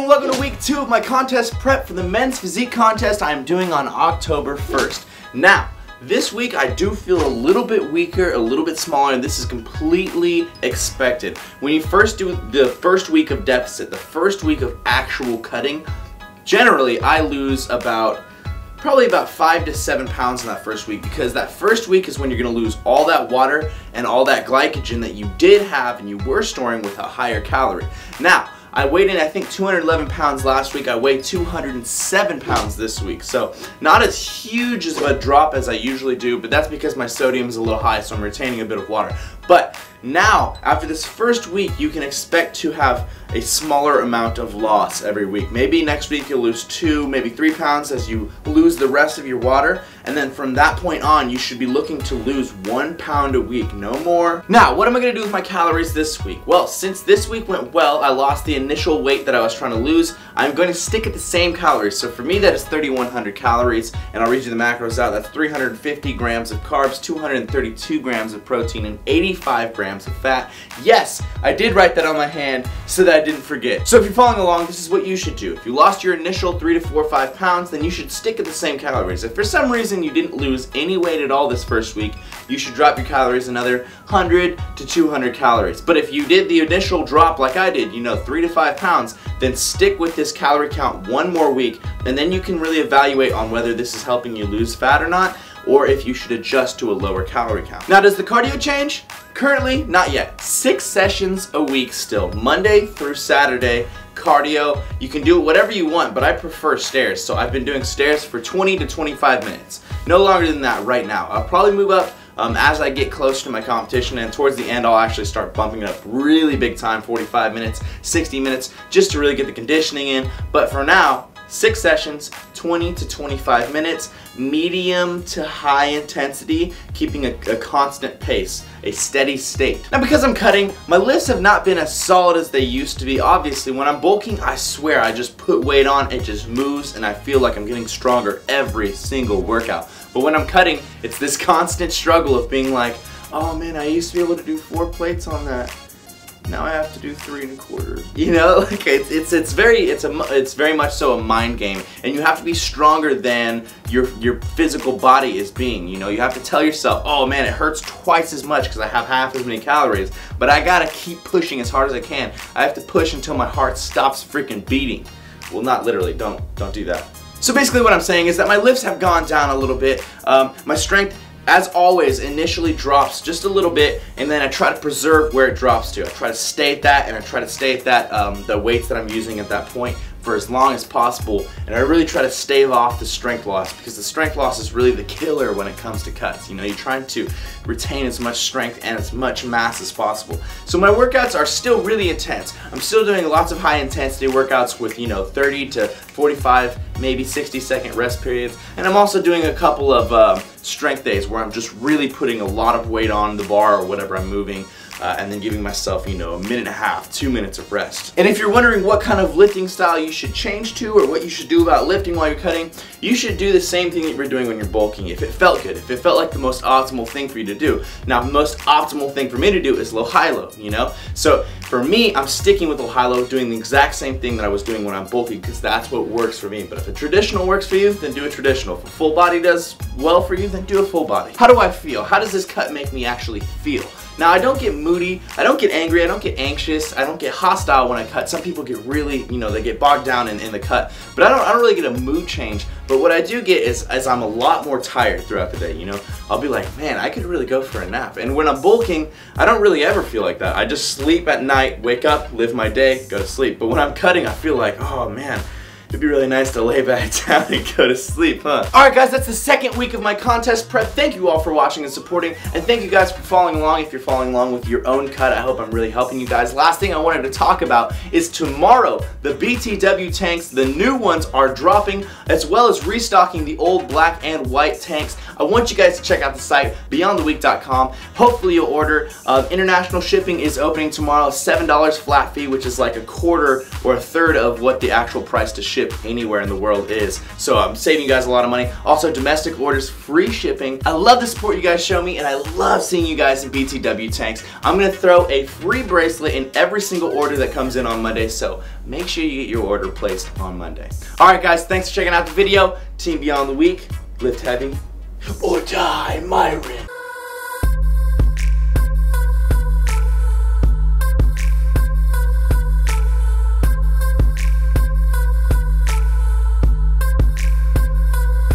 Welcome to week 2 of my contest prep for the men's physique contest I am doing on October 1st. Now, this week I do feel a little bit weaker, a little bit smaller, and this is completely expected. When you first do the first week of deficit, the first week of actual cutting, generally I lose probably about 5 to 7 pounds in that first week, because that first week is when you're going to lose all that water and all that glycogen that you did have and you were storing with a higher calorie. Now, I weighed in, I think, 211 pounds last week. I weighed 207 pounds this week. So not as huge as a drop as I usually do, but that's because my sodium is a little high, so I'm retaining a bit of water. But now, after this first week, you can expect to have a smaller amount of loss every week. Maybe next week you'll lose 2, maybe 3 pounds as you lose the rest of your water. And then from that point on, you should be looking to lose 1 pound a week, no more. Now, what am I going to do with my calories this week? Well, since this week went well, I lost the initial weight that I was trying to lose. I'm going to stick at the same calories. So for me, that is 3,100 calories. And I'll read you the macros out. That's 350 grams of carbs, 232 grams of protein, and 85 grams of fat. Yes, I did write that on my hand so that I didn't forget. So if you're following along, this is what you should do. If you lost your initial 3 to 4 or 5 pounds, then you should stick at the same calories. If for some reason you didn't lose any weight at all this first week, you should drop your calories another 100 to 200 calories. But if you did the initial drop like I did, 3 to 5 pounds, then stick with this calorie count 1 more week, and then you can really evaluate on whether this is helping you lose fat or not, or if you should adjust to a lower calorie count. Now, does the cardio change? Currently, not yet. 6 sessions a week still, Monday through Saturday, cardio. You can do it whatever you want, but I prefer stairs, so I've been doing stairs for 20 to 25 minutes. No longer than that right now. I'll probably move up as I get close to my competition, and towards the end I'll actually start bumping it up really big time, 45 minutes, 60 minutes, just to really get the conditioning in. But for now, 6 sessions, 20 to 25 minutes, medium to high intensity, keeping a constant pace, a steady state. Now, because I'm cutting, my lifts have not been as solid as they used to be. Obviously, when I'm bulking, I swear I just put weight on, it just moves, and I feel like I'm getting stronger every single workout. But when I'm cutting, it's this constant struggle of being like, oh man, I used to be able to do 4 plates on that. Now I have to do 3 1/4. Like it's very much so a mind game, and you have to be stronger than your physical body is being. You have to tell yourself, oh man, it hurts twice as much because I have half as many calories, but I gotta keep pushing as hard as I can. I have to push until my heart stops freaking beating. Well, not literally. Don't do that. So basically, what I'm saying is that my lifts have gone down a little bit. My strength, as always, initially drops just a little bit, and then I try to preserve where it drops to. I try to stay at that, and I try to stay at that, the weights that I'm using at that point for as long as possible, and I really try to stave off the strength loss, because the strength loss is really the killer when it comes to cuts. You're trying to retain as much strength and as much mass as possible. So my workouts are still really intense. I'm still doing lots of high intensity workouts with 30 to 45, maybe 60-second rest periods, and I'm also doing a couple of strength days where I'm just really putting a lot of weight on the bar or whatever I'm moving, and then giving myself, 1.5 minutes, 2 minutes of rest. And if you're wondering what kind of lifting style you should change to, or what you should do about lifting while you're cutting, you should do the same thing that you're doing when you're bulking, if it felt good, if it felt like the most optimal thing for you to do. Now, the most optimal thing for me to do is low high-low, So for me, I'm sticking with low high-low, doing the exact same thing that I was doing when I'm bulking, because that's what works for me. But if a traditional works for you, then do a traditional. If a full body does well for you, then do a full body. How do I feel? How does this cut make me actually feel? Now, I don't get moody, I don't get angry, I don't get anxious, I don't get hostile when I cut. Some people get really, they get bogged down in the cut, but I don't really get a mood change. But what I do get is I'm a lot more tired throughout the day, I'll be like, man, I could really go for a nap. And when I'm bulking, I don't really ever feel like that. I just sleep at night, wake up, live my day, go to sleep. But when I'm cutting, I feel like, oh man, it'd be really nice to lay back down and go to sleep, huh? Alright guys, that's the second week of my contest prep. Thank you all for watching and supporting, and thank you guys for following along. If you're following along with your own cut, I hope I'm really helping you guys. Last thing I wanted to talk about is tomorrow, the BTW tanks, the new ones are dropping, as well as restocking the old black and white tanks. I want you guys to check out the site, beyondtheweek.com. Hopefully you'll order. International shipping is opening tomorrow, $7 flat fee, which is like a quarter or a third of what the actual price to ship ship anywhere in the world is. So I'm saving you guys a lot of money. Also, domestic orders, free shipping. I love the support you guys show me, and I love seeing you guys in BTW tanks. I'm gonna throw a free bracelet in every single order that comes in on Monday, so make sure you get your order placed on Monday. Alright guys, thanks for checking out the video. Team Beyond the Week, lift heavy or die, MIRIN.